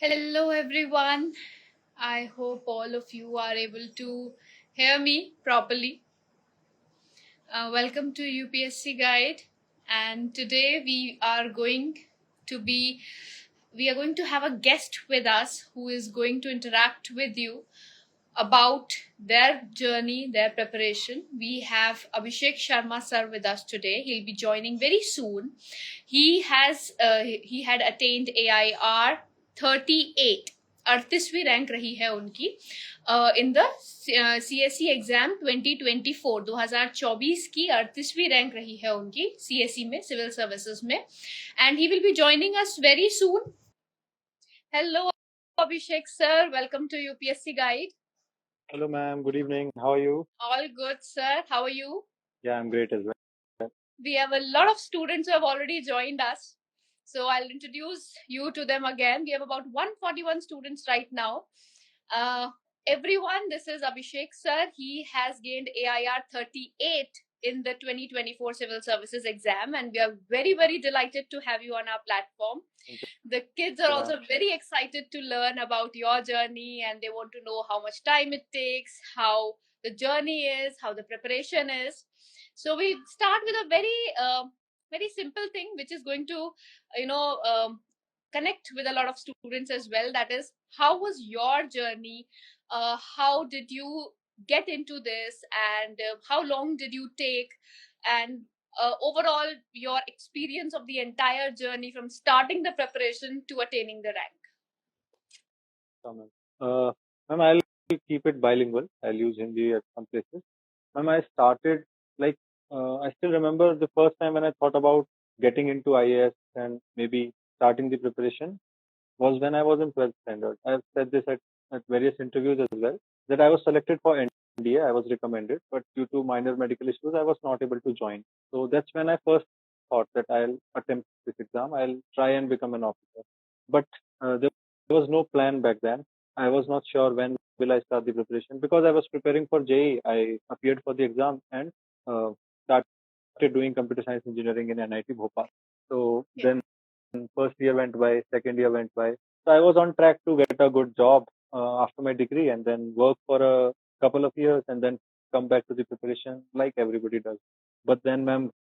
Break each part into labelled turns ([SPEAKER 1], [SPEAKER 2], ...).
[SPEAKER 1] Hello, everyone. I hope all of you are able to hear me properly. Welcome to UPSC Guide, and today to be we are going to have a guest with us who is going to interact with you about their journey, their preparation. We have Abhishek Sharma sir with us today. He'll be joining very soon. He had attained AIR 38, 38वीं rank रही है उनकी in the CSE exam 2024 2024 की 38वीं rank रही है उनकी CSE में, civil services में, and he will be joining us very soon. Hello Abhishek sir, welcome to UPSC Guide.
[SPEAKER 2] Hello, ma'am. Good evening. How are you?
[SPEAKER 1] All good, sir. How are you?
[SPEAKER 2] Yeah, I'm great as well.
[SPEAKER 1] We have a lot of students who have already joined us. So I'll introduce you to them again. We have about 141 students right now. Everyone, this is Abhishek sir. He has gained AIR 38 in the 2024 Civil Services exam, and we are very, very delighted to have you on our platform. The kids are also very excited to learn about your journey, and they want to know how much time it takes, how the journey is, how the preparation is. So we start with a very simple thing, which is going to, connect with a lot of students as well. That is, how was your journey? How did you get into this, and how long did you take? And overall, your experience of the entire journey from starting the preparation to attaining the rank.
[SPEAKER 2] Ma'am, I'll keep it bilingual. I'll use Hindi at some places. Ma'am, I started I still remember the first time when I thought about getting into IAS and maybe starting the preparation was when I was in 12th standard. I've said this at various interviews as well, that I was selected for NDA. I was recommended, but due to minor medical issues, I was not able to join. So that's when I first thought that I'll attempt this exam. I'll try and become an officer. But there was no plan back then. I was not sure when will I start the preparation because I was preparing for JEE. I appeared for the exam and started doing computer science engineering in NIT Bhopal. So then first year went by, second year went by. So I was on track to get a good job after my degree and then work for a couple of years and then come back to the preparation like everybody does. But then, ma'am,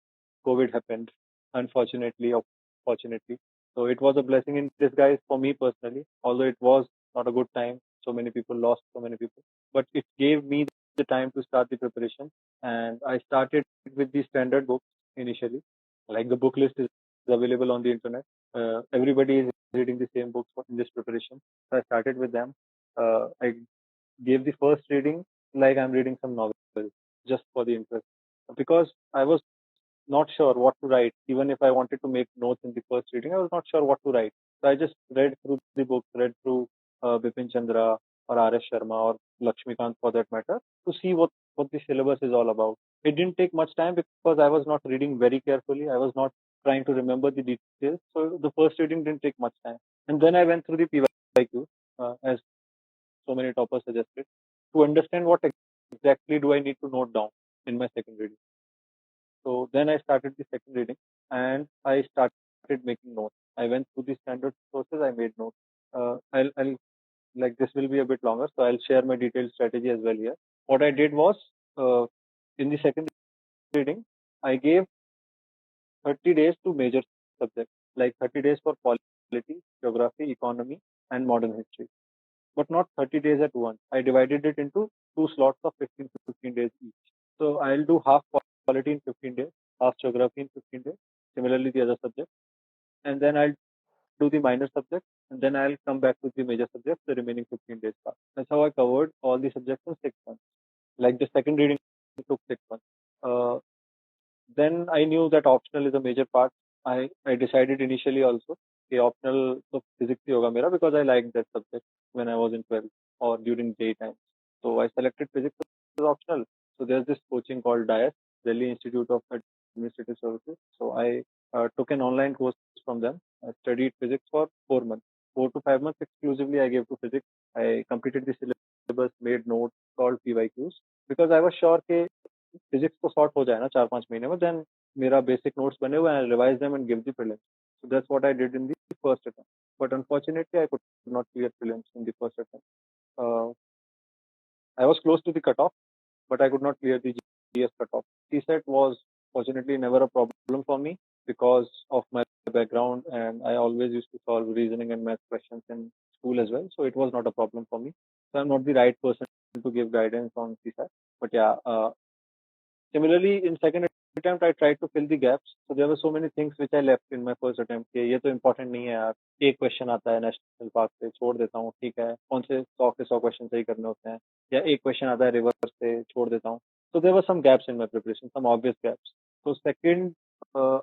[SPEAKER 2] COVID happened, unfortunately, or fortunately. So it was a blessing in disguise for me personally, although it was not a good time. So many people lost so many people, but it gave me the time to start the preparation. And I started with the standard books initially. Like the book list is available on the internet. Everybody is reading the same books in this preparation. So I started with them. I gave the first reading like I'm reading some novel just for the interest because I was not sure what to write. Even if I wanted to make notes in the first reading, I was not sure what to write. So I just read through the books, read through Bipin Chandra or R.S. Sharma or Lakshmikant for that matter to see what the syllabus is all about. It didn't take much time because I was not reading very carefully. I was not trying to remember the details. So the first reading didn't take much time. And then I went through the PYQ as so many toppers suggested to understand what exactly do I need to note down in my second reading. So then I started the second reading and I started making notes. I went through the standard sources, I made notes. I'll like this will be a bit longer, so I'll share my detailed strategy as well here. What I did was in the second reading, I gave 30 days to major subjects, like 30 days for polity, geography, economy, and modern history. But not 30 days at once. I divided it into two slots of 15 to 15 days each. So I'll do half polity in 15 days, half geography in 15 days, similarly the other subjects. And then I'll do the minor subjects, and then I'll come back to the major subjects, the remaining 15 days part. That's how I covered all the subjects in 6 months. Like the second reading took 6 months. Then I knew that optional is a major part. I decided initially also the optional so physics ही होगा मेरा because I liked that subject when I was in 12th or during daytime. So I selected physics as optional. So there's this coaching called DIAS, Delhi Institute of Administrative Services. So I took an online course from them. I studied physics for 4 months. 4 to 5 months exclusively I gave to physics. I completed the syllabus, made notes, solved PYQs because I was sure कि physics तो sort हो जाए ना 4-5 महीने में then मेरा basic notes बने हुए हैं revise them and give the prelims so that's what I did in the first attempt but unfortunately I could not clear prelims in the first attempt. I was close to the cutoff, but I could not clear the GS cutoff. CSET was fortunately never a problem for me because of my background, and I always used to solve reasoning and math questions in school as well. So it was not a problem for me. So I'm not the right person to give guidance on CSET. But yeah, similarly, in second attempt, I tried to fill the gaps. So there were so many things which I left in my first attempt. कि ये तो important नहीं है यार. एक question आता है national park से, छोड़ देता हूँ, ठीक है. कौन से 100 के 100 क्वेश्चन सही करने होते हैं, या एक क्वेश्चन आता है रिवर्स से, छोड़ देता हूँ. So there were some gaps in my preparation, some obvious gaps. So second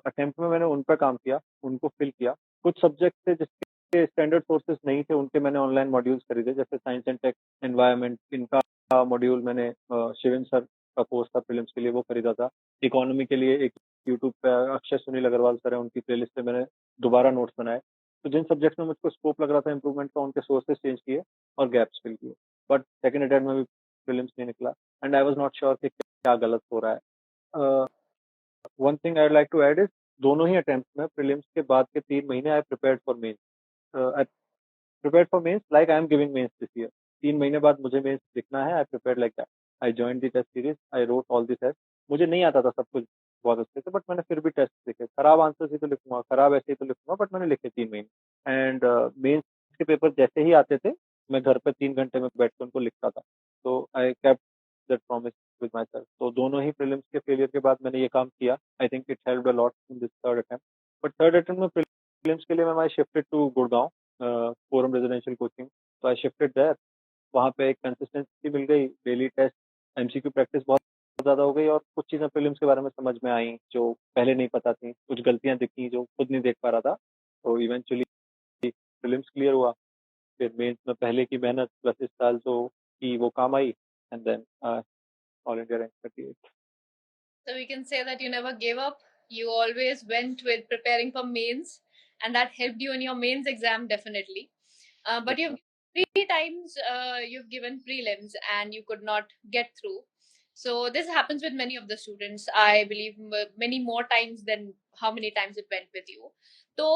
[SPEAKER 2] attempt में मैंने उन पर काम किया, उनको फिल किया. कुछ सब्जेक्ट थे जिसके स्टैंडर्ड सोर्सेज नहीं थे, उनके मैंने ऑनलाइन मॉड्यूल्स खरीदे, जैसे साइंस एंड टेक, एनवायरमेंट, इनका मॉड्यूल मैंने शिवेन सर का कोर्स था प्रीलिम्स के लिए, वो खरीदा था. इकोनॉमी के लिए एक यूट्यूब पे अक्षय सुनील अग्रवाल सर है, उनकी प्लेलिस्ट से मैंने दोबारा नोट्स बनाए. तो जिन सब्जेक्ट्स में मुझको स्कोप लग रहा था इंप्रूवमेंट का, उनके सोर्सेज चेंज किए और गैप्स फिल किए. बट सेकंड अटेम्प्ट में भी प्रीलिम्स नहीं निकला, and I was not sure कि क्या गलत हो रहा है. One thing I like to add is, दोनों ही अटेम्प्ट में प्रीलिम्स के बाद के 3 महीने आई प्रिपेयर्ड फॉर मेंस. आई prepared for mains like I am giving mains this year. 3 महीने बाद मुझे मेंस लिखना है. I prepared like that. I joined the test series. I wrote all the tests. मुझे नहीं आता था सब कुछ बहुत अच्छे से, बट मैंने फिर भी टेस्ट लिखे. खराब आंसर ही तो लिखूंगा, खराब ऐसे ही तो लिखूंगा, बट मैंने लिखे 3 महीने. एंड मेंस के पेपर जैसे ही आते थे, मैं घर पे 3 घंटे में बैठ के उनको लिखता था. तो I kept that promise with my self. तो दोनों ही प्रीलिम्स के फेलियर के बाद मैंने ये काम किया. I think it helped a lot in this third attempt. But third attempt में प्रीलिम्स के लिए मैं shifted to Gurgaon, forum residential coaching. तो आई शिफ्टेड देयर. वहाँ पे एक कंसिस्टेंसी मिल गई, डेली टेस्ट, एमसीक्यू प्रैक्टिस बहुत ज़्यादा हो गई, और कुछ चीज़ें प्रीलिम्स के बारे में समझ में आई जो पहले नहीं पता थी. कुछ गलतियाँ दिखी जो खुद नहीं देख पा रहा था. तो इवेंचुअली प्रीलिम्स क्लियर हुआ. फिर मेंस में पहले की मेहनत प्लस इस साल जो की वो काम आई, and then all India rank 38.
[SPEAKER 1] So we can say that you never gave up. You always went with preparing for mains, and that helped you in your mains exam definitely. But
[SPEAKER 2] Yes,
[SPEAKER 1] you've
[SPEAKER 2] ma'am.
[SPEAKER 1] 3 times you've given prelims and you could not get through. So this happens with many of the students. I believe many more times than how many times it went with you. So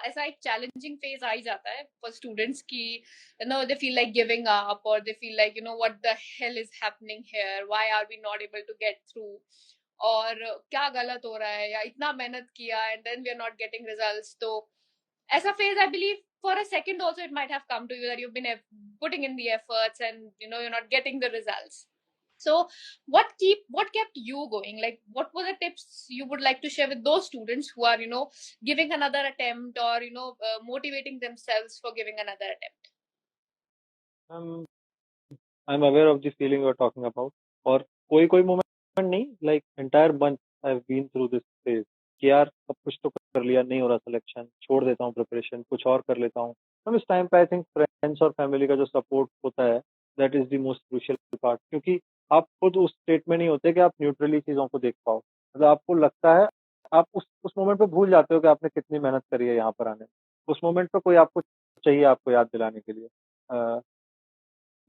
[SPEAKER 1] ऐसा एक challenging phase आ ही जाता है for students कि they feel like giving up, or they feel like what the hell is happening here, why are we not able to get through, और क्या गलत हो रहा है, या इतना मेहनत किया and then we are not getting results. तो ऐसा phase, I believe for a second also it might have come to you that you've been putting in the efforts and you're not getting the results. So what kept you going? Like, what were the tips you would like to share with those students who are giving another attempt, or motivating themselves for giving another attempt?
[SPEAKER 2] I'm aware of the feeling you're talking about. और कोई moment नहीं, like entire month I've been through this phase कि यार सब कुछ तो कर लिया, नहीं हो रहा सिलेक्शन, छोड़ देता हूँ प्रिपरेशन, कुछ और कर लेता हूँ. हम इस टाइम पे आई थिंक फ्रेंड्स और फैमिली का जो सपोर्ट होता है, that is the most crucial part. क्योंकि आप खुद उस स्टेट में नहीं होते कि आप न्यूट्रली चीज़ों को देख पाओ. मतलब आपको लगता है, आप उस मोमेंट पे भूल जाते हो कि आपने कितनी मेहनत करी है यहाँ पर आने में. उस मोमेंट पे कोई आपको चाहिए, आपको याद दिलाने के लिए.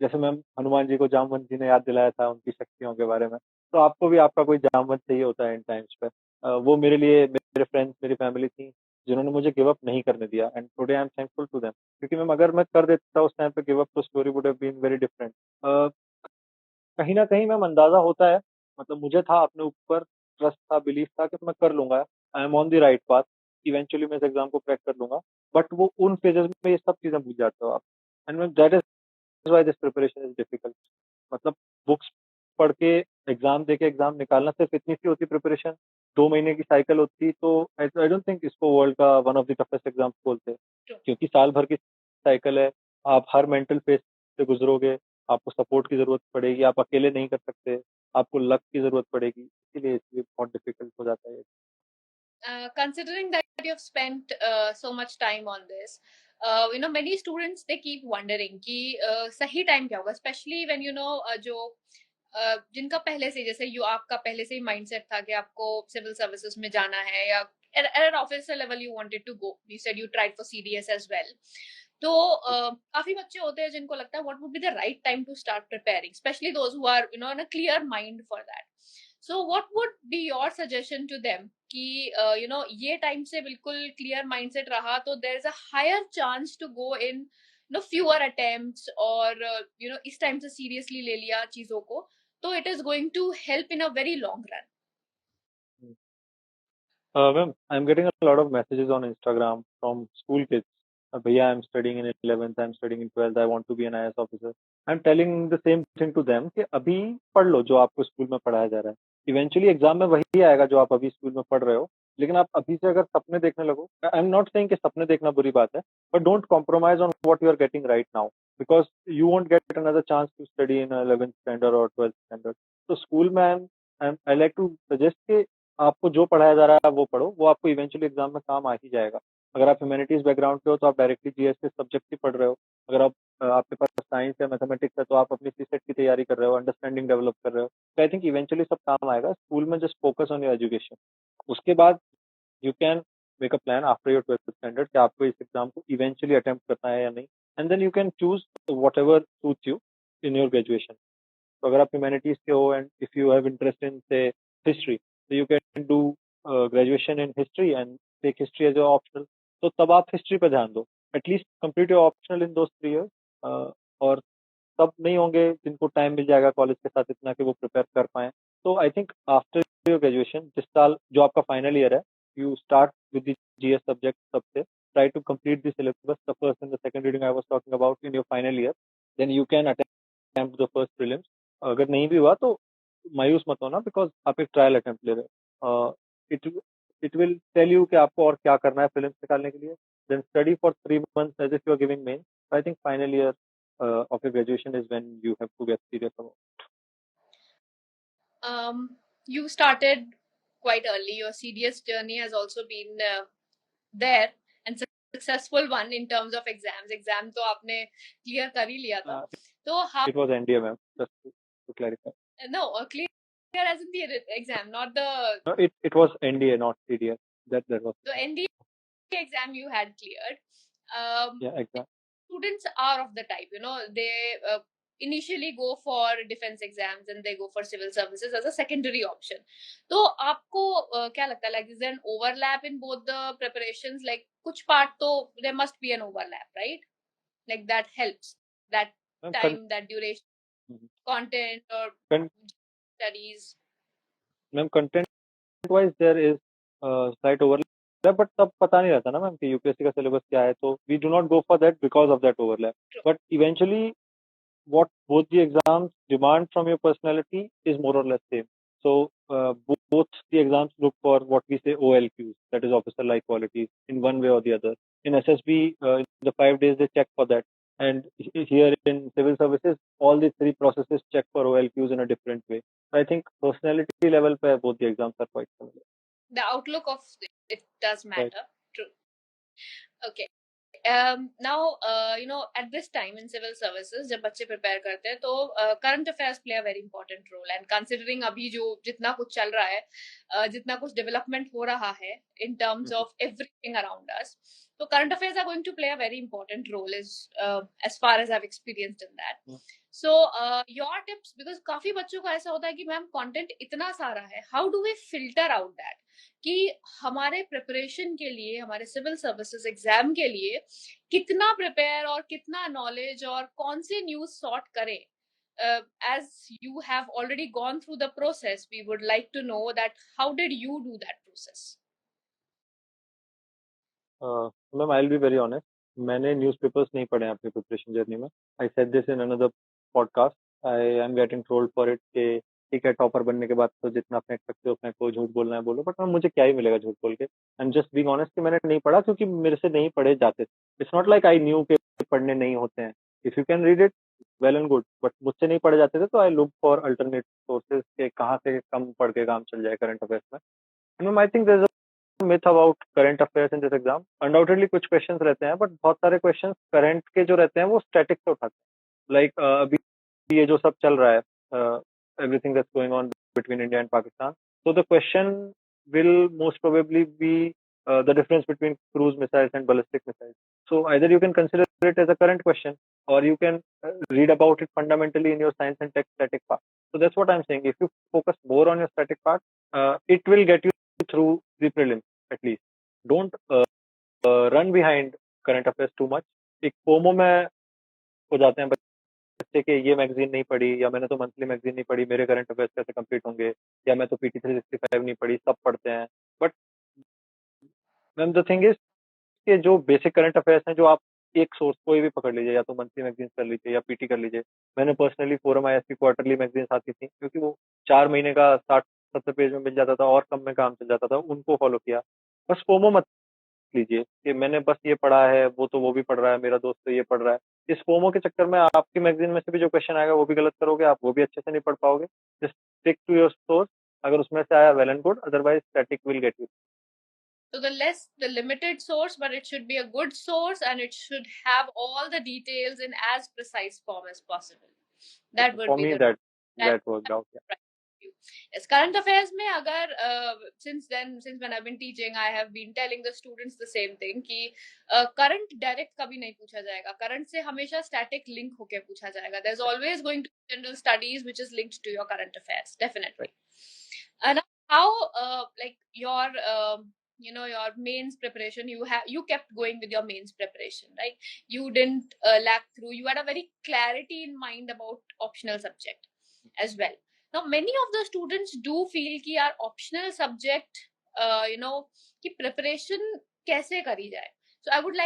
[SPEAKER 2] जैसे मैं हनुमान जी को जामवंत जी ने याद दिलाया था उनकी शक्तियों के बारे में, तो आपको भी आपका कोई जामवंत चाहिए होता है इन टाइम्स पे. वो मेरे लिए मेरे फ्रेंड्स, मेरी फैमिली थी जिन्होंने मुझे गिव अप नहीं करने दिया, and today I am thankful to them. क्योंकि अगर मैं कर देता उस टाइम पे गिव अप, तो story would have been very different. कहीं ना कहीं मैम अंदाजा होता है, मतलब मुझे था अपने ऊपर, ट्रस्ट था, बिलीफ था कि मैं कर लूंगा, I am on the right path, eventually मैं इस एग्जाम को क्रैक कर लूंगा. बट वो उन फेजेस में ये सब चीजें भूल जाते हो आप. And that is why this preparation is difficult. मतलब बुक्स पढ़ के एग्जाम दे के एग्जाम निकालना सिर्फ इतनी सी होती प्रिपरेशन. 2 महीने की साइकिल होती, तो आई डोंट थिंक इसको वर्ल्ड का one of the toughest exam बोलते हैं. क्योंकि साल भर की साइकिल है, आप हर मेंटल फेज से गुजरोगे, आपको सपोर्ट की जरूरत पड़ेगी, आप अकेले नहीं कर सकते, आपको लक की जरूरत पड़ेगी. इसीलिए बहुत डिफिकल्ट हो जाता है.
[SPEAKER 1] Considering that you've spent so much time on this, many students, they keep wondering कि सही time क्या होगा, especially when जो जिनका पहले से, जैसे आपका पहले से ही mindset था कि आपको civil services में जाना है, या at an officer level you wanted to go. You said you tried for CDS as well. तो काफी बच्चे होते हैं जिनको लगता है what would be the right time to start preparing, especially those who are in a clear mind for that. So what would be your suggestion to them कि ये टाइम से बिल्कुल क्लियर माइंडसेट रहा तो there is a higher chance to go in fewer attempts, और इस time से seriously ले लिया चीजों को, तो it is going to help in a very long run.
[SPEAKER 2] Ma'am, I'm getting a lot of messages on Instagram from school kids. Bhaiya, I'm studying in 11th, I'm studying in 12th, I want to be an IAS officer. I'm telling the same thing to them कि अभी पढ़ लो जो आपको school में पढ़ाया जा रहा है. इवेंचुअली एग्जाम में वही आएगा जो आप अभी स्कूल में पढ़ रहे हो, लेकिन आप अभी से अगर सपने देखने लगो, आई एम नॉट सेइंग कि सपने देखना बुरी बात है, but don't compromise on what you are getting right now, because you won't get another chance to study in 11th standard और 12th स्टैंडर्ड. तो स्कूल में आई लाइक टू सजेस्ट कि आपको जो पढ़ाया जा रहा है वो पढ़ो, वो आपको इवेंचुअली एग्जाम में काम आ ही जाएगा. अगर आप ह्यूमैनिटीज बैकग्राउंड के हो तो आप डायरेक्टली जीएस के सब्जेक्ट ही पढ़ रहे हो. अगर आपके पास साइंस या मैथमेटिक्स है तो आप अपनी सीसेट की तैयारी कर रहे हो, अंडरस्टैंडिंग डेवलप कर रहे हो. तो आई थिंक इवेंचुअली सब काम आएगा. स्कूल में just focus on your education. उसके बाद you can make a plan after your 12th standard कि आपको इस एग्जाम को इवेंचुअली अटेम्प्ट करना है या नहीं, and then you can choose whatever suits you in your graduation. तो अगर आप ह्यूमैनिटीज के हो and if you have interest in say history, तो you can do graduation in history and take history as optional. तो तब आप history पे ध्यान दो. At least complete your optional in those 3 years. और सब नहीं होंगे जिनको टाइम मिल जाएगा कॉलेज के साथ इतना कि वो प्रिपेयर कर पाए. तो I think after your graduation जिस साल जो आपका फाइनल ईयर है, you start with the GS subject सबसे. Try to complete the syllabus, the first and the second reading I was talking about in your final year. Then you can attempt the first prelims. अगर नहीं भी हुआ तो मायूस मत होना, because आप एक ट्रायल अटेम्प्ट ले रहे हो. It it will tell you कि आपको और क्या करना है फिल्म निकालने के लिए. Then study for 3 months as if you are giving main. I think final year of your graduation is when you have to get serious about.
[SPEAKER 1] You started quite early. Your CDS journey has also been there, and successful one in terms of exams. Exam तो आपने clear कर ही लिया था. तो how?
[SPEAKER 2] It was NDA, ma'am, just to clarify.
[SPEAKER 1] No, clear as in the exam, not the.
[SPEAKER 2] No, it was NDA, not CDS. That was.
[SPEAKER 1] So NDA exam you had cleared.
[SPEAKER 2] Yeah, exactly.
[SPEAKER 1] Students are of the type, they initially go for defense exams and they go for civil services as a secondary option. तो आपको क्या लगता है, like is there an overlap in both the preparations? Like कुछ part तो there must be an overlap, right? Like that helps, that time, that duration, content or studies.
[SPEAKER 2] Ma'am, content wise there is slight overlap, but तब पता नहीं रहता ना ma'am कि UPSC का syllabus क्या है, तो we do not go for that because of that overlap.
[SPEAKER 1] True.
[SPEAKER 2] But eventually what both the exams demand from your personality is more or less same. So both the exams look for what we say OLQs, that is officer like qualities, in one way or the other. In SSB, in the 5 days they check for that, and here in civil services all the 3 processes check for OLQs in a different way. So I think personality level pe both the exams are quite similar.
[SPEAKER 1] The outlook of it does matter. Right. True. Okay. Now, at this time in civil services, जब बच्चे prepare करते हैं तो current affairs play a very important role. And considering अभी जो जितना कुछ चल रहा है, जितना कुछ development हो रहा है in terms of everything around us, so current affairs are going to play a very important role as far as I've experienced in that. So your tips, because काफी बच्चों को ऐसा होता है कि मैम content इतना सारा है, how do we filter out that? कि हमारे प्रिपरेशन के लिए, हमारे सिविल सर्विसेज एग्जाम के लिए कितना प्रिपेयर और कितना नॉलेज और कौन सी न्यूज सॉर्ट करें. As you have already gone through the process, we would like to know that how did you do that process?
[SPEAKER 2] Ma'am, I'll be very honest. मैंने newspapers नहीं पढ़े अपनी प्रिपरेशन जर्नी में. I said this in another podcast. I am getting trolled for it कि ठीक है topper बनने के बाद तो जितना फेंक सकते हो फेंको, झूठ बोलना है बोलो, बट मुझे क्या ही मिलेगा झूठ बोल के. I am just being honest कि मैंने नहीं पढ़ा क्योंकि मेरे से नहीं पढ़े जाते. It's not like I knew के पढ़ने नहीं होते हैं. If you can read it well and good, but मुझसे नहीं पढ़े जाते थे तो I look for alternate sources के कहाँ से कम पढ़ के काम चल जाए करंट अफेयर्स में. Ma'am, I think there is myth about current affairs in this exam. Undoubtedly कुछ questions रहते हैं, but बहुत सारे questions current के जो रहते हैं वो static से उठाते हैं. Like अभी ये जो सब चल रहा है, everything that's going on between India and Pakistan. So the question will most probably be the difference between cruise missiles and ballistic missiles. So either you can consider it as a current question, or you can read about it fundamentally in your science and tech static part. So that's what I'm saying. If you focus more on your static part, it will get you through the prelims at least. Don't run behind current affairs too much. एक FOMO में हो जाते हैं बच्चे के, ये magazine नहीं पढ़ी, या मैंने तो मंथली मैगजीन नहीं पढ़ी, मेरे करंट अफेयर्स कैसे कंप्लीट होंगे, या मैं तो PT 365 नहीं पढ़ी, सब पढ़ते हैं. But ma'am the thing is कि जो बेसिक करंट अफेयर्स हैं, जो आप एक सोर्स कोई भी पकड़ लीजिए, या तो मंथली मैगजीन कर लीजिए या PT कर लीजिए. मैंने पर्सनली फोरम IS की क्वार्टरली मैगजीन आती थी, क्योंकि वो 4 महीने का 60-70 पेज में मिल जाता था और कम में काम चल जाता था, उनको फॉलो किया. बस फोमो मत लीजिए कि मैंने बस ये पढ़ा है, वो भी पढ़ रहा है, मेरा दोस्त तो ये पढ़ रहा है. इस फोमो के चक्कर में आपकी मैगजीन में से भी जो क्वेश्चन आएगा वो भी गलत करोगे, आप वो भी अच्छे से नहीं पढ़ पाओगे. Just stick to your source. अगर उसमें से आया well and good, otherwise static will get you.
[SPEAKER 1] So the limited source, but it should be a good source, and it should have all the details in as precise form as possible. That would
[SPEAKER 2] for
[SPEAKER 1] be
[SPEAKER 2] me
[SPEAKER 1] the
[SPEAKER 2] that worked out.
[SPEAKER 1] right view. Yes, current affairs में अगर since when I've been teaching, I have been telling the students the same thing कि current direct कभी नहीं पूछा जाएगा. Current से हमेशा static link होके पूछा जाएगा. There's always going to be general studies which is linked to your current affairs, definitely. And how like your your mains preparation, you kept going with your mains preparation, right? You didn't lack through. You had a very clarity in mind about optional subject as well. Now many of the students do feel कि यार optional subject कि preparation कैसे करी जाए. So I would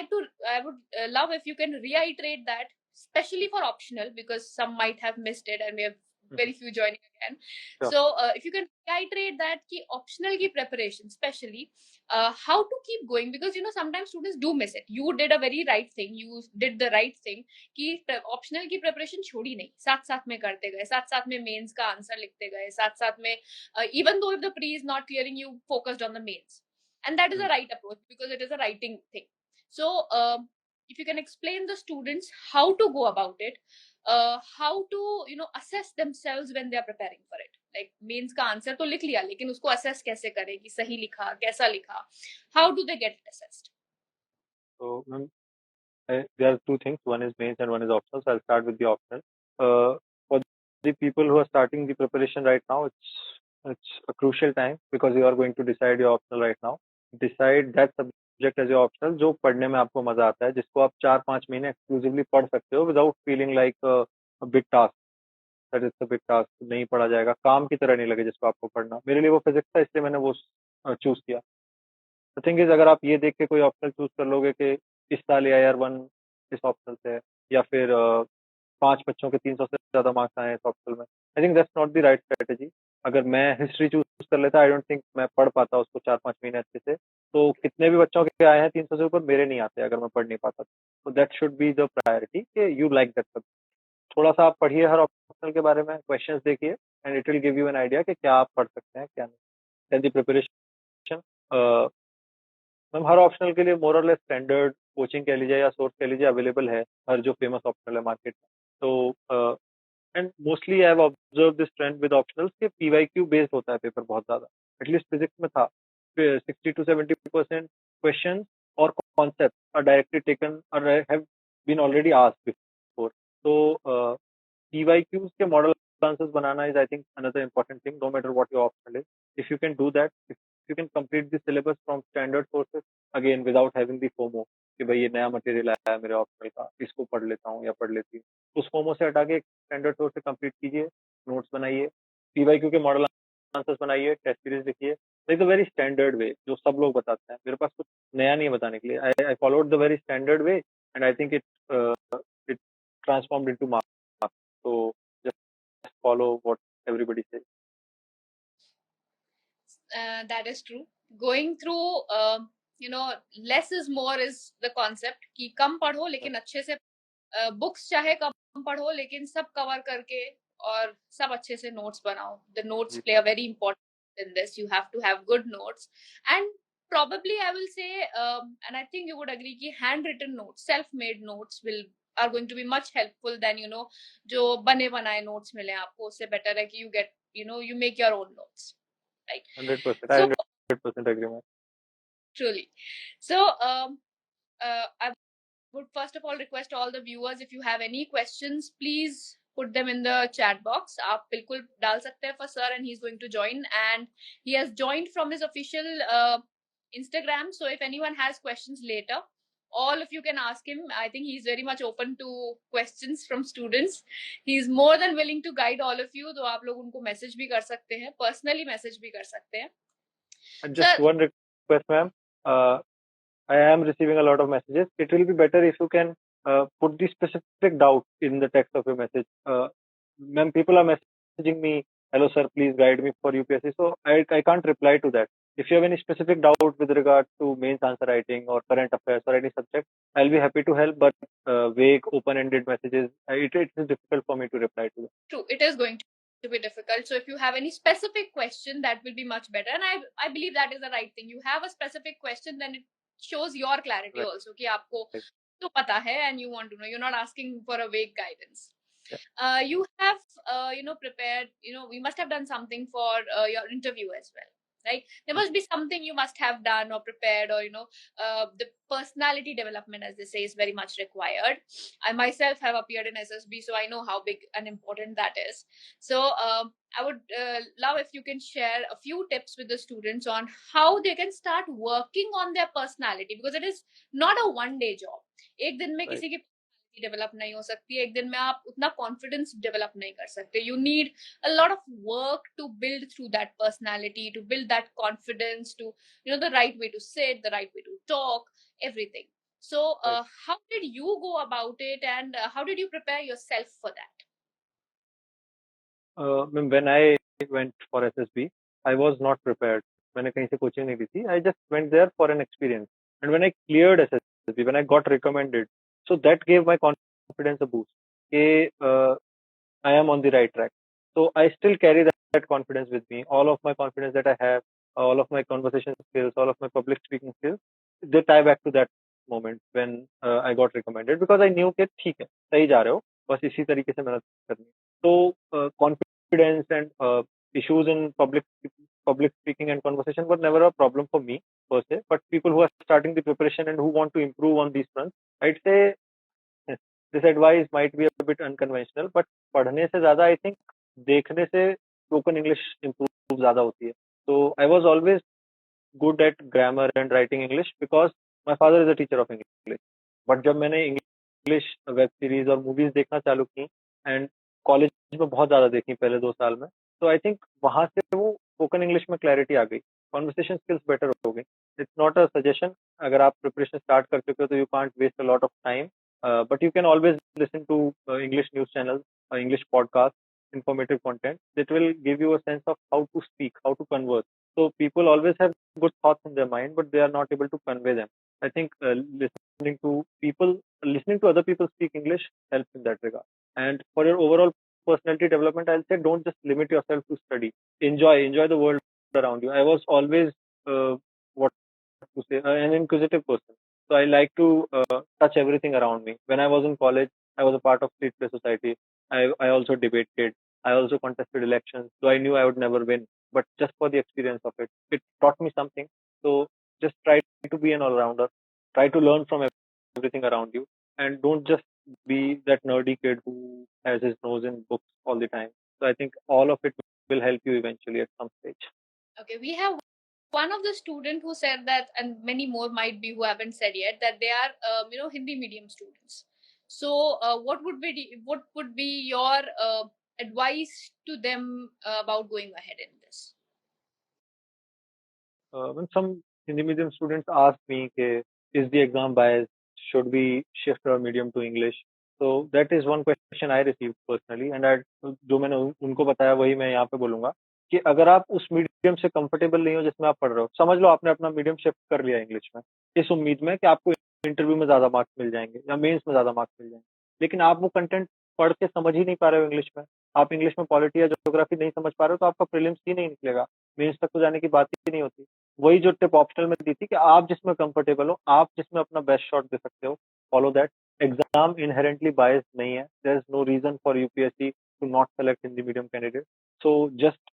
[SPEAKER 1] love if you can reiterate that, especially for optional, because some might have missed it and we have very few joining again.
[SPEAKER 2] Sure.
[SPEAKER 1] So if you can reiterate that ki optional ki preparation, especially how to keep going, because sometimes students do miss it. You did a very right thing. You did the right thing कि optional की preparation छोड़ी नहीं, साथ साथ में करते गए, साथ साथ में mains का answer लिखते गए, साथ साथ में even though if the pre is not clearing, you focused on the mains, and that is a right approach because it is a writing thing. So if you can explain the students how to go about it, how to assess themselves when they are preparing for it. Like mains का answer तो लिख लिया, लेकिन उसको assess कैसे करें कि सही लिखा, कैसा लिखा? How do they get it assessed?
[SPEAKER 2] So, there are two things. One is mains and one is optional. So I'll start with the optional. For the people who are starting the preparation right now, it's a crucial time because you are going to decide your optional right now. Decide that subject as your optional जो पढ़ने में आपको मजा आता है, जिसको आप 4-5 महीने एक्सक्लूसिवली पढ़ सकते हो without feeling like a big task. That is a big task. नहीं पढ़ा जाएगा, काम की तरह नहीं लगे जिसको आपको पढ़ना. मेरे लिए वो फिजिक्स था, इसलिए मैंने वो चूज किया. द थिंग इज, अगर आप ये देख के कोई ऑप्शनल चूज कर लोगे कि इस साल AIR 1 इस ऑप्शनल से है, या फिर 5 बच्चों के 300 से ज्यादा मार्क्स आए इस ऑप्शनल में, I think that's not the right strategy. अगर मैं हिस्ट्री चूज कर लेता, आई डोंट थिंक मैं पढ़ पाता उसको 4-5 महीने अच्छे से. तो कितने भी बच्चों के आए हैं 300 से ऊपर, मेरे नहीं आते अगर मैं पढ़ नहीं पाता. तो that should be the priority कि यू लाइक दैट सब्जेक्ट. थोड़ा सा आप पढ़िए हर ऑप्शनल के बारे में, क्वेश्चंस देखिए, and it will give you an idea कि क्या आप पढ़ सकते हैं क्या नहीं. देन द प्रिपरेशन, मैम हर ऑप्शनल के लिए मोर और लेस स्टैंडर्ड कोचिंग कह लीजिए या सोर्स कह लीजिए अवेलेबल है, हर जो फेमस ऑप्शनल है मार्केट में. तो and mostly I have observe this trend with optionals कि PYQ बेस्ड होता है पेपर बहुत ज्यादा. एटलीस्ट फिजिक्स में था 60-70% क्वेश्चन और कॉन्सेप्ट आर डायरेक्टली टेकन और have been already asked before. तो PYQs के मॉडल आंसर्स बनाना is I think another important thing, no matter what your optional is. If you can do that, if you can complete the syllabus from standard sources again without having the FOMO कि भाई ये नया material आया है मेरे optional का, इसको पढ़ लेता हूँ या पढ़ लेती हूँ, उस FOMO से हटा के एक स्टैंडर्ड सोर्स से कंप्लीट कीजिए, नोट्स बनाइए, PYQ के मॉडल आंसर्स बनाइए, टेस्ट सीरीज लिखिए. लाइक द वेरी स्टैंडर्ड वे जो सब लोग बताते हैं. मेरे पास कुछ नया नहीं है बताने के लिए. I followed the very standard way and I think it transformed into marks. So just follow what everybody says.
[SPEAKER 1] That is true. Going through less is more is the concept कि कम पढ़ो लेकिन अच्छे से बुक्स चाहे कम पढ़ो लेकिन सब cover करके और सब अच्छे से नोट्स बनाओ. The notes play a very important in this. You have to have good notes, and probably I will say and I think you would agree कि handwritten notes, self-made notes are going to be much helpful than जो बने बनाए notes मिले आपको. उससे better है कि you make your own notes, right?
[SPEAKER 2] 100%.
[SPEAKER 1] So,
[SPEAKER 2] 100% agree.
[SPEAKER 1] truly. So I would first of all request all the viewers, if you have any questions, please put them in the chat box. आप बिल्कुल डाल सकते हैं for sir, and he's going to join, and he has joined from his official Instagram. So if anyone has questions later, all of you can ask him. I think he's very much open to questions from students. He's more than willing to guide all of you. तो आप लोग उनको message भी कर सकते हैं, personally message भी कर सकते हैं.
[SPEAKER 2] And just
[SPEAKER 1] Sir,
[SPEAKER 2] one request, ma'am. I am receiving a lot of messages. It will be better if you can put the specific doubt in the text of your message. Ma'am, people are messaging me, hello sir, please guide me for UPSC. So I can't reply to that. If you have any specific doubt with regard to mains answer writing or current affairs or any subject, I'll be happy to help. But vague, open-ended messages, it is difficult for me to reply to them.
[SPEAKER 1] True, it is going to be difficult. So if you have any specific question, that will be much better. And I believe that is the right thing. You have a specific question, then it shows your clarity
[SPEAKER 2] Right.
[SPEAKER 1] also कि आपको तो पता है, and you want to know. You're not asking for a vague guidance.
[SPEAKER 2] Yeah.
[SPEAKER 1] You have prepared. You must have done something for your interview as well, right? There must be something you must have done or prepared, or the personality development, as they say, is very much required. I myself have appeared in SSB, so I know how big and important that is. So I would love if you can share a few tips with the students on how they can start working on their personality, because it is not a one-day job. एक दिन में
[SPEAKER 2] Right.
[SPEAKER 1] किसी की develop नहीं हो सकती है, एक दिन में आप उतना कॉन्फिडेंस डेवलप नहीं कर सकते. You need a lot of work to build through that personality, to build that confidence, to the right way to sit, the right way to talk, everything. So how did you go about it, and how did you prepare yourself for that?
[SPEAKER 2] When I went for SSB, I was not prepared. मैंने कहीं से coaching नहीं ली थी. I just went there for an experience. And when I cleared SSB, when I got recommended, so that gave my confidence a boost. I am on the right track. So I still carry that confidence with me. All of my confidence that I have, all of my conversation skills, all of my public speaking skills, they tie back to that moment when I got recommended, because I knew कि ठीक है, सही जा रहे हो, बस इसी तरीके से मेहनत करनी है. So confidence and issues in public speaking and conversation were never a problem for me per se, but people who are starting the preparation and who want to improve on these fronts, I'd say this advice might be a bit unconventional, but पढ़ने से ज़्यादा I think देखने से spoken English improve ज़्यादा होती है. So I was always good at grammar and writing English because my father is a teacher of English. But जब मैंने English web series और movies देखना चालू की and college में बहुत ज़्यादा देखी पहले 2 साल में, तो I think वहाँ से वो spoken English में clarity आ गई, conversation skills better हो गई. It's not a suggestion. अगर आप preparation start कर चुके हो तो you can't waste a lot of time. But you can always listen to English news channels, English podcasts, informative content that will give you a sense of how to speak, how to converse. So people always have good thoughts in their mind, but they are not able to convey them. I think listening to other people speak English helps in that regard. And for your overall personality development, I'll say don't just limit yourself to study. Enjoy the world around you. I was always what to say an inquisitive person. So I like to touch everything around me. When I was in college, I was a part of Street Play Society. I also debated. I also contested elections. So I knew I would never win, but just for the experience of it, it taught me something. So just try to be an all-rounder. Try to learn from everything around you, and don't just be that nerdy kid who has his nose in books all the time. So I think all of it will help you eventually at some stage.
[SPEAKER 1] Okay, we have one of the student who said that, and many more might be who haven't said yet, that they are Hindi medium students. So what would be your advice to them about going ahead in this?
[SPEAKER 2] When some Hindi medium students ask me, is the exam biased? Should we shift our medium to English? So that is one question I received personally, and जो मैंने उनको बताया वही मैं यहाँ पे बोलूंगा कि अगर आप उस मीडियम से कंफर्टेबल नहीं हो जिसमें आप पढ़ रहे हो, समझ लो आपने अपना मीडियम शिफ्ट कर लिया इंग्लिश में, इस उम्मीद में कि आपको इंटरव्यू में ज्यादा मार्क्स मिल जाएंगे या मेंस में ज्यादा मार्क्स मिल जाएंगे, लेकिन आप वो कंटेंट पढ़ के समझ ही नहीं पा रहे हो इंग्लिश में, आप इंग्लिश में पॉलिटी या ज्योग्राफी नहीं समझ पा रहे हो, तो आपका प्रीलिम्स ही नहीं निकलेगा, मेंस तक तो जाने की बात ही नहीं होती. वही जो टिप ऑप्शनल में दी थी कि आप जिसमें कंफर्टेबल हो, आप जिसमें अपना बेस्ट शॉट दे सकते हो, follow that. Exam inherently biased नहीं है. There is no reason for UPSC to not select Hindi medium candidate. So just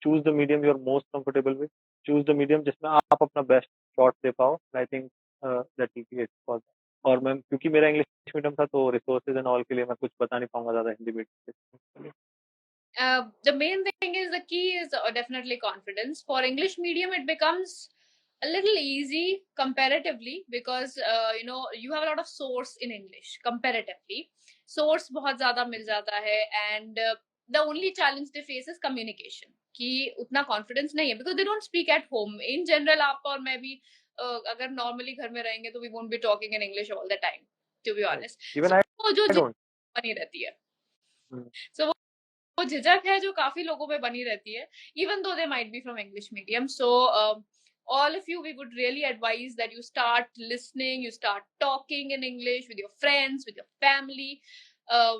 [SPEAKER 2] choose the medium you are most comfortable with. Choose the medium जिसमें आप अपना best shot दे पाओ. I think that will be it for that. और ma'am क्योंकि मेरा English medium था तो रिसोर्सेज एंड ऑल के लिए मैं कुछ बता नहीं पाऊंगा ज्यादा Hindi medium.
[SPEAKER 1] The main thing is the key is definitely confidence. For English medium, it becomes a little easy comparatively because you have a lot of source in English comparatively. Source बहुत ज़्यादा मिल जाता है and the only challenge they face is communication कि उतना confidence नहीं है because they don't speak at home. In general आप और मैं भी अगर normally घर में रहेंगे तो we won't be talking in English all the time, to be honest.
[SPEAKER 2] Even
[SPEAKER 1] So
[SPEAKER 2] आई
[SPEAKER 1] वो जो
[SPEAKER 2] डोंट।
[SPEAKER 1] बनी रहती है. So वो झिझक है जो काफी लोगों में बनी रहती है even though they might be from English medium. So all of you, we would really advise that you start listening, you start talking in English with your friends, with your family.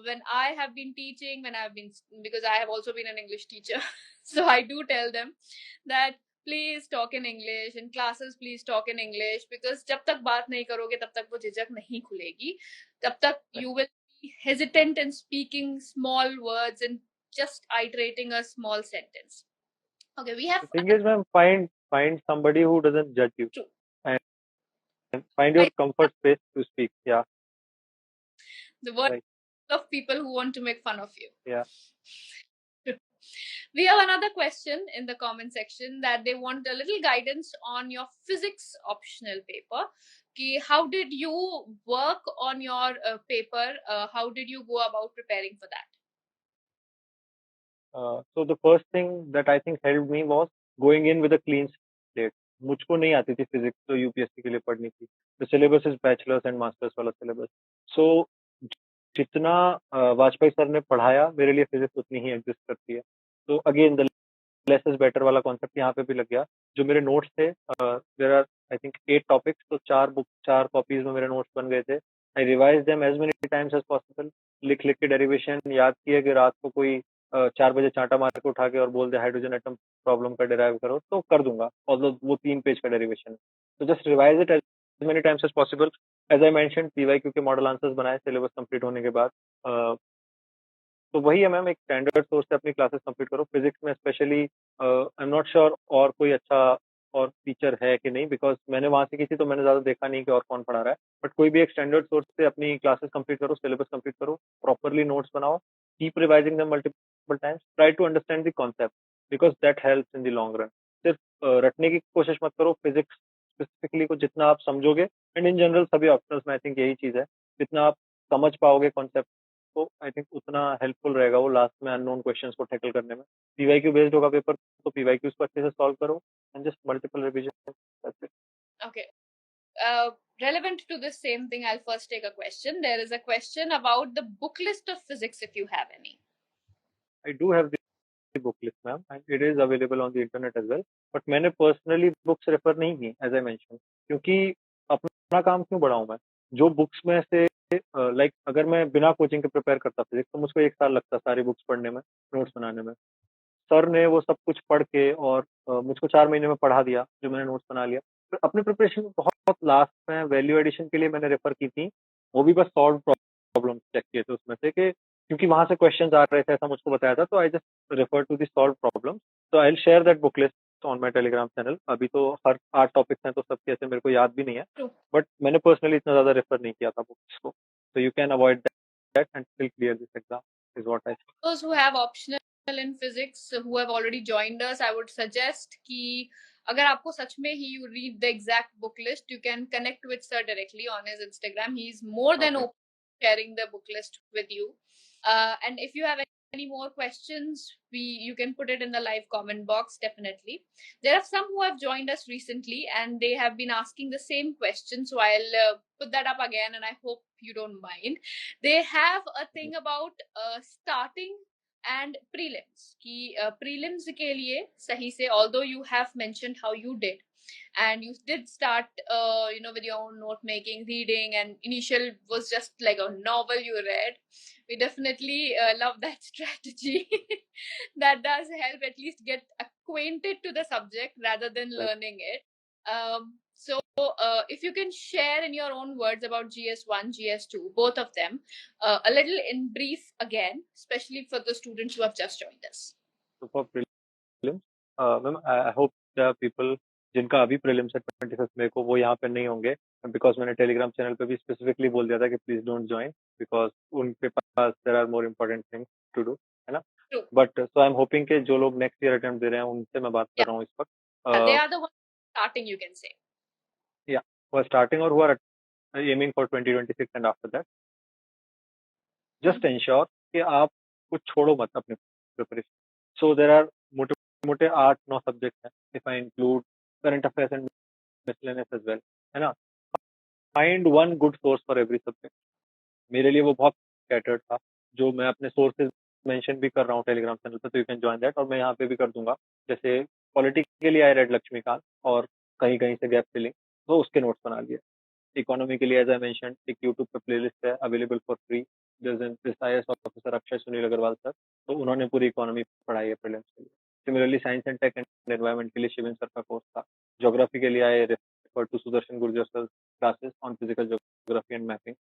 [SPEAKER 1] When I have been teaching, because I have also been an English teacher, so I do tell them that please talk in English in classes, please talk in English, because जब तक बात नहीं करोगे तब तक वो झिझक नहीं खुलेगी, तब तक you will be hesitant in speaking small words and just iterating a small sentence. Okay, we have.
[SPEAKER 2] The thing is, ma'am, find somebody who doesn't judge you
[SPEAKER 1] True.
[SPEAKER 2] and find your comfort space to speak. Yeah.
[SPEAKER 1] The word
[SPEAKER 2] Right.
[SPEAKER 1] of people who want to make fun of you.
[SPEAKER 2] Yeah.
[SPEAKER 1] We have another question in the comment section that they want a little guidance on your physics optional paper. How did you work on your paper? How did you go about preparing for that?
[SPEAKER 2] So the first thing that I think helped me was going in with a clean slate. मुझको नहीं आती थी physics तो UPSC के लिए पढ़नी थी. The syllabus is bachelors and masters वाला सिलेबस. So जितना वाजपेयी सर ने पढ़ाया मेरे लिए फिजिक्स उतनी ही एग्जिस्ट करती है. तो again the less is better वाला कॉन्सेप्ट यहाँ पे भी लग गया. जो मेरे नोट्स थे there are I think 8 topics, तो 4 कॉपीज में मेरे नोट्स बन गए थे. I revise them as many times as possible. लिख लिख के डेरिवेशन याद किए कि रात को कोई 4 बजे चांटा मार के उठा के और बोल दे हाइड्रोजन एटम प्रॉब्लम का डिराइव करो तो कर दूंगा, और वो 3 पेज का डेरिवेशन है. तो just revise it as many times as possible. As I mention PYQ के मॉडल आंसर्स बनाए सिलेबस कंप्लीट होने के बाद. तो वही है मैम, एक स्टैंडर्ड सोर्स से अपनी क्लासेस कंप्लीट करो. फिजिक्स में specially I am not sure और कोई अच्छा और फीचर है कि नहीं, बिकॉज मैंने वहां से की थी तो मैंने ज्यादा देखा नहीं कि और कौन पढ़ा रहा है. बट कोई भी एक स्टैंडर्ड सोर्स से अपनी क्लासेस कंप्लीट करो, सिलेबस कंप्लीट करो, प्रॉपरली नोट्स बनाओ, keep revising them multiple times, try to understand the concept because that helps in the long run. सिर्फ रटने की कोशिश मत करो. फिजिक्स स्पेसिफिकली को जितना आप समझोगे, एंड इन जनरल सभी ऑप्शनल्स में आई थिंक यही चीज है, जितना आप समझ पाओगे कॉन्सेप्ट तो आई थिंक उतना हेल्पफुल रहेगा वो लास्ट में अननोन क्वेश्चंस को टैकल करने में. पीवाईक्यू बेस्ड होगा पेपर तो पीवाईक्यूज को अच्छे से सॉल्व करो and just multiple revision.
[SPEAKER 1] Okay. Relevant to this same thing, I'll first take a question. There is a question about the book list of physics, if you have any.
[SPEAKER 2] I do have the book list, ma'am, and it is available on the internet as well. But मैंने personally books refer नहीं की as I mention, क्योंकि अपना काम क्यों बढ़ाऊं मैं. जो books में से लाइक अगर मैं बिना कोचिंग के प्रिपेयर करता फिजिक्स तो मुझको 1 साल लगता सारी बुक्स पढ़ने में, नोट्स बनाने में. सर ने वो सब कुछ पढ़ के और मुझको 4 महीने में पढ़ा दिया जो मैंने नोट्स बना लिया. फिर अपने प्रिपरेशन में बहुत लास्ट में वैल्यू एडिशन के लिए मैंने रेफर की थी, वो भी बस सॉल्व प्रॉब्लम चेक किए थे उसमें से, कि क्योंकि वहां से क्वेश्चंस आ रहे थे ऐसा मुझको बताया था, तो I just refer to the solve problem. तो I will share that book list on my Telegram channel. अभी तो हर 8 टॉपिक्स हैं तो सबके ऐसे मेरे को याद भी नहीं है,
[SPEAKER 1] True.
[SPEAKER 2] बट मैंने पर्सनली इतना ज्यादा रेफर नहीं किया था बुक्स को. तो you can avoid that and still clear this exam is what I think.
[SPEAKER 1] Those who have optional in physics who have already joined us, I would suggest कि अगर आपको सच में ही you read the exact book list, you can connect with sir directly on his Instagram. He is more than
[SPEAKER 2] Okay.
[SPEAKER 1] open sharing the book list with you. And if you have any more questions, you can put it in the live comment box. Definitely, there are some who have joined us recently and they have been asking the same question, so I'll put that up again and I hope you don't mind. They have a thing about starting and prelims ki prelims ke liye sahi se, although you have mentioned how you did and you did start with your own note making, reading, and initial was just like a novel you read. We definitely love that strategy. That does help at least get acquainted to the subject rather than learning it. So if you can share in your own words about GS1, GS2, both of them, a little in brief again, especially for the students who have just joined us.
[SPEAKER 2] So for prelims, ma'am, I hope there are people जिनका अभी prelims है 25 मई को, वो यहाँ पे नहीं होंगे, because मैंने टेलीग्राम चैनल पे भी स्पेसिफिकली बोल दिया था कि प्लीज डोंट ज्वाइन, बिकॉज उनके पास there are more important things to do, है ना।
[SPEAKER 1] True.
[SPEAKER 2] But so I am hoping कि जो लोग नेक्स्ट ईयर अटेम्प्ट दे रहे हैं उनसे मैं बात कर
[SPEAKER 1] Yeah.
[SPEAKER 2] रहा हूँ इस
[SPEAKER 1] They
[SPEAKER 2] वक्त,
[SPEAKER 1] are the ones starting, you can say.
[SPEAKER 2] या who are starting or who are aiming for 2026 and after that, just ensure कि आप कुछ छोड़ो मत अपने प्रिपरेशन. सो देर आर मोटे मोटे 8-9 सब्जेक्ट हैं, if I include current affairs and miscellaneous as well, है ना. Find one good source for every subject. मेरे लिए वो बहुत स्कैटर्ड था, जो मैं अपने सोर्सेज मेंशन भी कर रहा हूँ टेलीग्राम चैनल पे, तो यू कैन ज्वाइन दैट, और मैं यहाँ पे भी कर दूंगा. जैसे पॉलिटिक्स के लिए आई रेड लक्ष्मीकांत, और कहीं कहीं से गैप फिलिंग, तो उसके नोट्स बना लिए. इकोनॉमी के लिए एज आई मेंशन एक यूट्यूब पे प्लेलिस्ट है available for free, this IAS officer Akshay Sunil Agrawal sir, तो उन्होंने पूरी इकोनॉमी पढ़ाई है प्रीलिम्स के लिए. Similarly science and tech and environment के लिए शिवन सर का कोर्स था. ज्योग्राफी के लिए I refer to Sudarshan Gurjar sir classes on physical geography and mapping.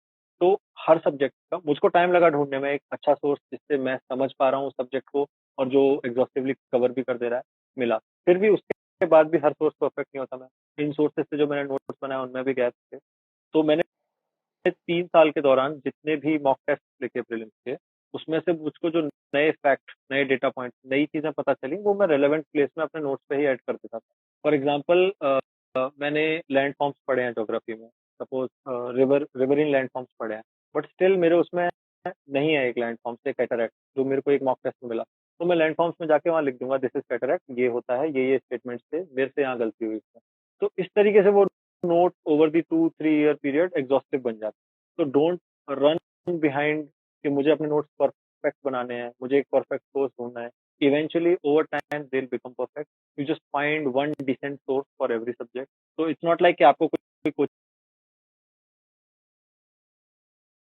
[SPEAKER 2] तो हर सब्जेक्ट का मुझको टाइम लगा ढूंढने में एक अच्छा सोर्स जिससे मैं समझ पा रहा हूँ सब्जेक्ट को, और जो एग्जॉस्टिवली कवर भी कर दे रहा है, मिला. फिर भी उसके बाद भी हर सोर्स परफेक्ट नहीं होता. मैं इन सोर्सेज से जो मैंने नोट्स बनाए उनमें भी गैप थे, तो मैंने 3 साल के दौरान जितने भी मॉक टेस्ट लिखे प्रीलिम्स के, उसमें से मुझको जो नए फैक्ट, नए डेटा पॉइंट, नई चीजें पता चली, वो मैं रेलेवेंट प्लेस में अपने नोट्स पे ही ऐड कर देता था. फॉर एग्जाम्पल मैंने लैंड फॉर्म्स पढ़े हैं ज्योग्राफी में, सपोज रिवरिन लैंड फॉर्म्स पढ़े हैं, बट स्टिल मेरे उसमें नहीं है एक लैंड फॉर्म से कैटरैक्ट, जो मेरे को एक मॉक टेस्ट में मिला. तो मैं लैंड फॉर्म्स में जाके वहां लिख दूंगा दिस इज कैटरैक्ट, ये होता है, ये स्टेटमेंट से मेरे से यहाँ गलती हुई इसमें. तो इस तरीके से वो note over the 2-3 year period exhaustive बन जाता है. तो डोंट रन बिहाइंड कि मुझे अपने नोट्स परफेक्ट बनाने हैं, मुझे एक परफेक्ट सोर्स ढूंढना है. Eventually over time they will become perfect. You just find one decent source for every subject. तो इट्स नॉट लाइक कि आपको कोई